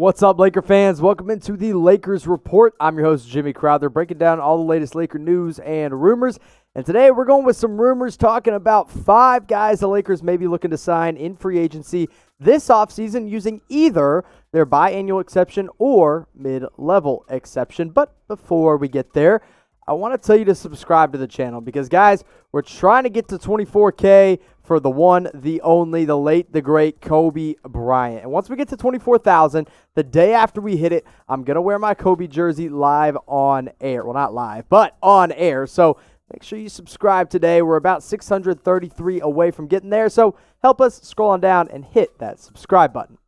What's up, Laker fans? Welcome into the Lakers Report. I'm your host, Jimmy Crowther, breaking down all the latest Laker news and rumors. And today we're going with some rumors talking about 5 guys the Lakers may be looking to sign in free agency this offseason using either their biannual exception or mid-level exception. But before we get there, I want to tell you to subscribe to the channel because, guys, we're trying to get to 24K for the one, the only, the late, the great Kobe Bryant. And once we get to 24,000, the day after we hit it, I'm going to wear my Kobe jersey live on air. Well, not live, but on air. So make sure you subscribe today. We're about 633 away from getting there. So help us scroll on down and hit that subscribe button.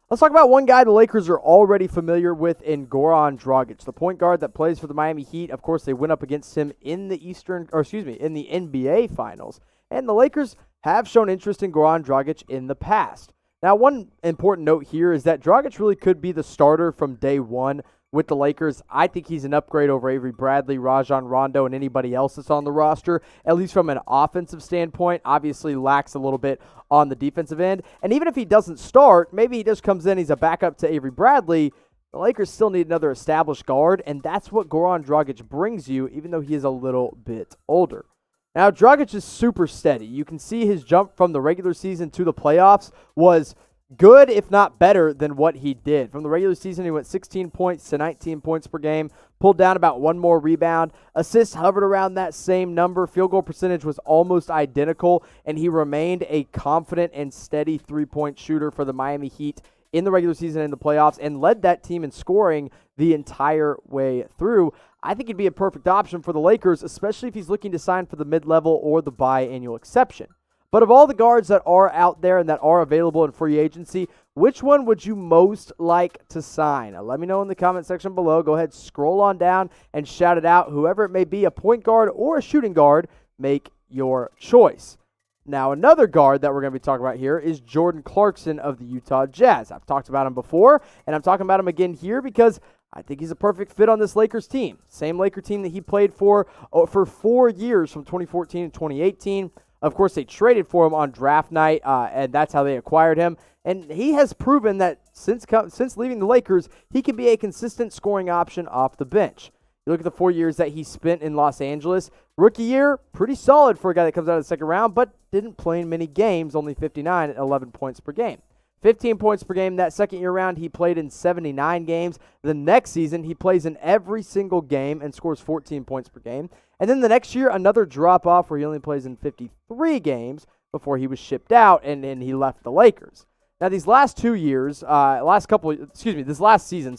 Let's talk about one guy the Lakers are already familiar with in Goran Dragic, the point guard that plays for the Miami Heat. Of course, they went up against him in the in the NBA Finals. And the Lakers have shown interest in Goran Dragic in the past. Now, one important note here is that Dragic really could be the starter from day one with the Lakers. I think he's an upgrade over Avery Bradley, Rajon Rondo, and anybody else that's on the roster, at least from an offensive standpoint. Obviously lacks a little bit on the defensive end. And even if he doesn't start, maybe he just comes in, he's a backup to Avery Bradley, the Lakers still need another established guard, and that's what Goran Dragic brings you, even though he is a little bit older. Now, Dragic is super steady. You can see his jump from the regular season to the playoffs was good, if not better, than what he did. From the regular season, he went 16 points to 19 points per game, pulled down about one more rebound. Assists hovered around that same number. Field goal percentage was almost identical, and he remained a confident and steady three-point shooter for the Miami Heat in the regular season and the playoffs, and led that team in scoring the entire way through. I think he'd be a perfect option for the Lakers, especially if he's looking to sign for the mid-level or the biannual exception. But of all the guards that are out there and that are available in free agency, which one would you most like to sign? Now, let me know in the comment section below. Go ahead, scroll on down and shout it out. Whoever it may be, a point guard or a shooting guard, make your choice. Now, another guard that we're going to be talking about here is Jordan Clarkson of the Utah Jazz. I've talked about him before, and I'm talking about him again here because I think he's a perfect fit on this Lakers team. Same Laker team that he played for 4 years from 2014 to 2018. Of course, they traded for him on draft night, and that's how they acquired him. And he has proven that since leaving the Lakers, he can be a consistent scoring option off the bench. You look at the 4 years that he spent in Los Angeles. Rookie year, pretty solid for a guy that comes out of the second round, but didn't play in many games, only 59 at 11 points per game. 15 points per game that second year round. He played in 79 games. The next season, he plays in every single game and scores 14 points per game. And then the next year, another drop off where he only plays in 53 games before he was shipped out and he left the Lakers. Now, these last 2 years, this last season,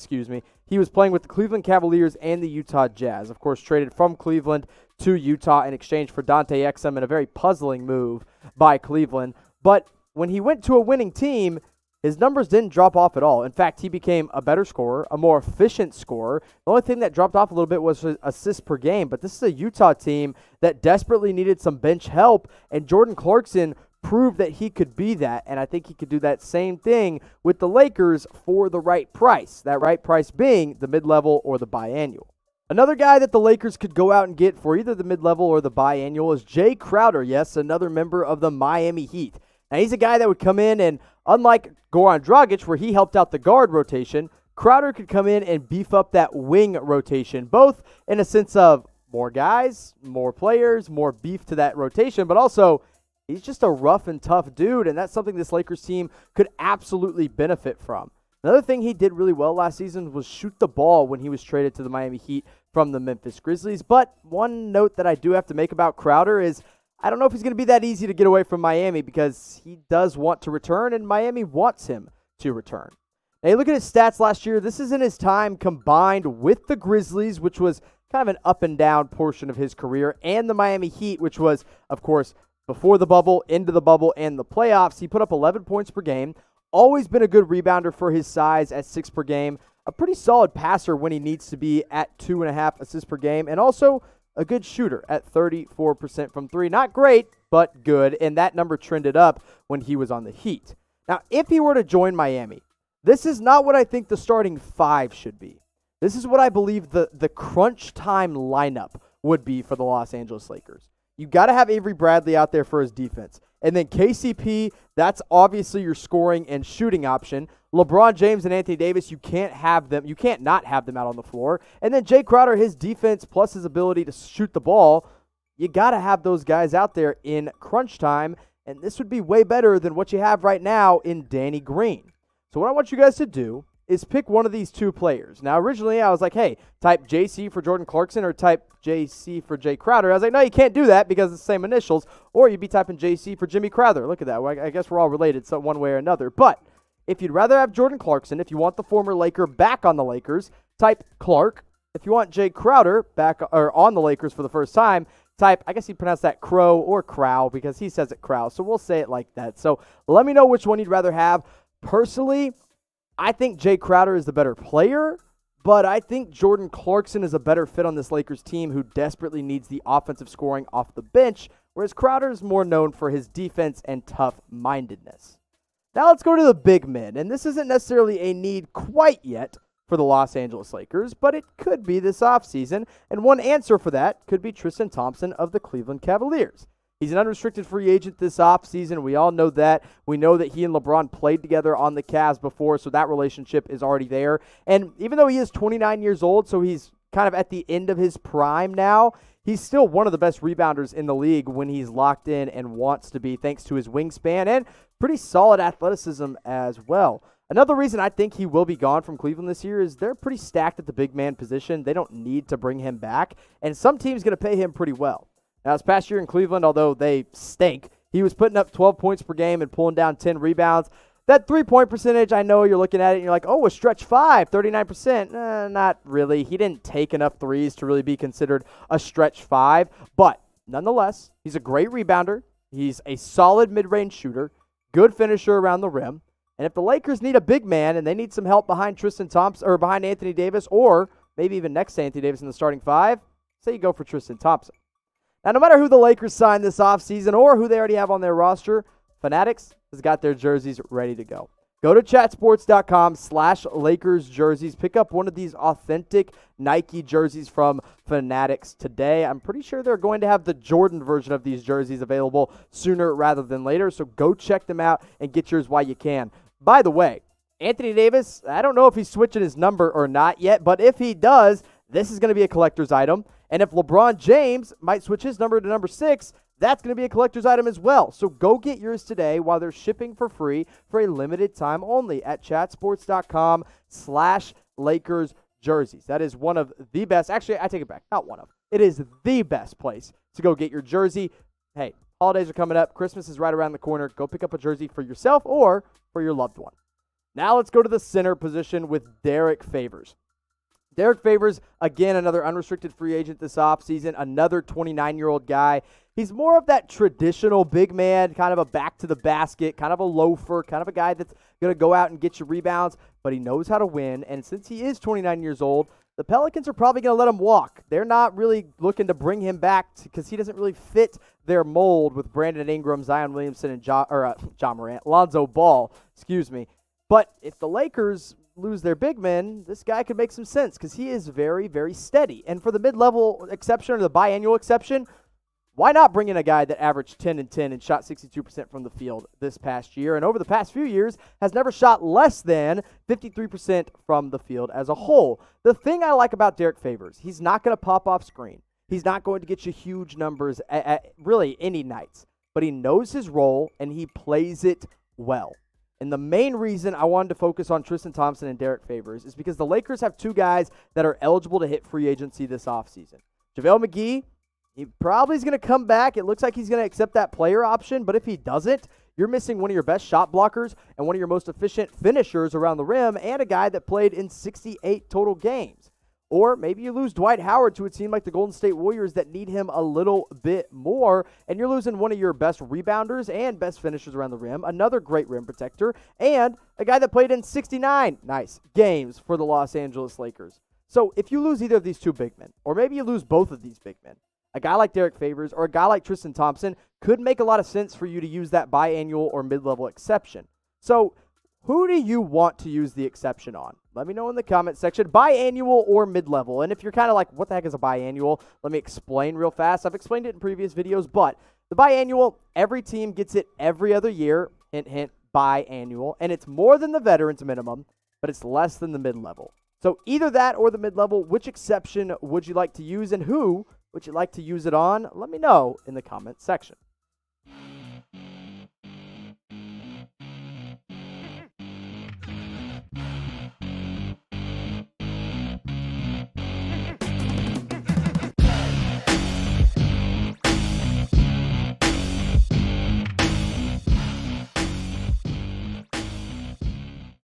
he was playing with the Cleveland Cavaliers and the Utah Jazz. Of course, traded from Cleveland to Utah in exchange for Dante Exum in a very puzzling move by Cleveland. But when he went to a winning team, his numbers didn't drop off at all. In fact, he became a better scorer, a more efficient scorer. The only thing that dropped off a little bit was his assists per game. But this is a Utah team that desperately needed some bench help, and Jordan Clarkson proved that he could be that, and I think he could do that same thing with the Lakers for the right price. That right price being the mid-level or the biannual. Another guy that the Lakers could go out and get for either the mid-level or the biannual is Jae Crowder. Yes, another member of the Miami Heat. Now, he's a guy that would come in and, unlike Goran Dragic, where he helped out the guard rotation, Crowder could come in and beef up that wing rotation, both in a sense of more guys, more players, more beef to that rotation, but also he's just a rough and tough dude, and that's something this Lakers team could absolutely benefit from. Another thing he did really well last season was shoot the ball when he was traded to the Miami Heat from the Memphis Grizzlies. But one note that I do have to make about Crowder is I don't know if he's going to be that easy to get away from Miami because he does want to return, and Miami wants him to return. Now, you look at his stats last year. This is in his time combined with the Grizzlies, which was kind of an up-and-down portion of his career, and the Miami Heat, which was, of course, before the bubble, into the bubble, and the playoffs. He put up 11 points per game. Always been a good rebounder for his size at 6 per game. A pretty solid passer when he needs to be at 2.5 assists per game. And also a good shooter at 34% from 3. Not great, but good. And that number trended up when he was on the Heat. Now, if he were to join Miami, this is not what I think the starting 5 should be. This is what I believe the crunch time lineup would be for the Los Angeles Lakers. You got to have Avery Bradley out there for his defense. And then KCP, that's obviously your scoring and shooting option. LeBron James and Anthony Davis, you can't have them. You can't not have them out on the floor. And then Jae Crowder, his defense plus his ability to shoot the ball, you got to have those guys out there in crunch time. And this would be way better than what you have right now in Danny Green. So what I want you guys to do is pick one of these two players. Now, originally I was like, hey, type JC for Jordan Clarkson or type JC for Jae Crowder. I was like, no, you can't do that because it's the same initials. Or you'd be typing JC for Jimmy Crowther. Look at that. Well, I guess we're all related so one way or another. But if you'd rather have Jordan Clarkson, if you want the former Laker back on the Lakers, type Clark. If you want Jae Crowder back or on the Lakers for the first time, type, I guess you pronounce that Crow or Crow because he says it Crow. So we'll say it like that. So let me know which one you'd rather have. Personally, I think Jae Crowder is the better player, but I think Jordan Clarkson is a better fit on this Lakers team who desperately needs the offensive scoring off the bench, whereas Crowder is more known for his defense and tough-mindedness. Now let's go to the big men, and this isn't necessarily a need quite yet for the Los Angeles Lakers, but it could be this offseason, and one answer for that could be Tristan Thompson of the Cleveland Cavaliers. He's an unrestricted free agent this offseason. We all know that. We know that he and LeBron played together on the Cavs before, so that relationship is already there. And even though he is 29 years old, so he's kind of at the end of his prime now, he's still one of the best rebounders in the league when he's locked in and wants to be, thanks to his wingspan and pretty solid athleticism as well. Another reason I think he will be gone from Cleveland this year is they're pretty stacked at the big man position. They don't need to bring him back, and some team's going to pay him pretty well. Now, this past year in Cleveland, although they stink, he was putting up 12 points per game and pulling down 10 rebounds. That three-point percentage, I know you're looking at it and you're like, oh, a stretch 5, 39%. Not really. He didn't take enough threes to really be considered a stretch 5. But nonetheless, he's a great rebounder. He's a solid mid-range shooter, good finisher around the rim. And if the Lakers need a big man and they need some help behind Tristan Thompson or behind Anthony Davis or maybe even next to Anthony Davis in the starting 5, say you go for Tristan Thompson. Now, no matter who the Lakers sign this offseason or who they already have on their roster, Fanatics has got their jerseys ready to go. Go to chatsports.com/Lakers jerseys. Pick up one of these authentic Nike jerseys from Fanatics today. I'm pretty sure they're going to have the Jordan version of these jerseys available sooner rather than later, so go check them out and get yours while you can. By the way, Anthony Davis, I don't know if he's switching his number or not yet, but if he does, this is going to be a collector's item. And if LeBron James might switch his number to number 6, that's going to be a collector's item as well. So go get yours today while they're shipping for free for a limited time only at chatsports.com/Lakers jerseys. That is one of the best. Actually, I take it back. Not one of. It is the best place to go get your jersey. Hey, holidays are coming up. Christmas is right around the corner. Go pick up a jersey for yourself or for your loved one. Now let's go to the center position with Derrick Favors. Derrick Favors, again, another unrestricted free agent this offseason, another 29-year-old guy. He's more of that traditional big man, kind of a back to the basket, kind of a loafer, kind of a guy that's going to go out and get you rebounds, but he knows how to win. And since he is 29 years old, the Pelicans are probably going to let him walk. They're not really looking to bring him back because he doesn't really fit their mold with Brandon Ingram, Zion Williamson, and John Morant, Lonzo Ball, But if the Lakers lose their big men, this guy could make some sense because he is very, very steady. And for the mid-level exception or the biannual exception, why not bring in a guy that averaged 10 and 10 and shot 62% from the field this past year and over the past few years has never shot less than 53% from the field as a whole? The thing I like about Derrick Favors, he's not going to pop off screen. He's not going to get you huge numbers at really any nights, but he knows his role and he plays it well. And the main reason I wanted to focus on Tristan Thompson and Derrick Favors is because the Lakers have two guys that are eligible to hit free agency this offseason. JaVale McGee, he probably is going to come back. It looks like he's going to accept that player option, but if he doesn't, you're missing one of your best shot blockers and one of your most efficient finishers around the rim and a guy that played in 68 total games. Or maybe you lose Dwight Howard to a team like the Golden State Warriors that need him a little bit more, and you're losing one of your best rebounders and best finishers around the rim, another great rim protector, and a guy that played in 69 games for the Los Angeles Lakers. So if you lose either of these two big men, or maybe you lose both of these big men, a guy like Derrick Favors or a guy like Tristan Thompson could make a lot of sense for you to use that biannual or mid-level exception. So who do you want to use the exception on? Let me know in the comment section, biannual or mid-level. And if you're kind of like, what the heck is a biannual? Let me explain real fast. I've explained it in previous videos, but the biannual, every team gets it every other year. Hint, hint, biannual. And it's more than the veterans minimum, but it's less than the mid-level. So either that or the mid-level, which exception would you like to use and who would you like to use it on? Let me know in the comment section.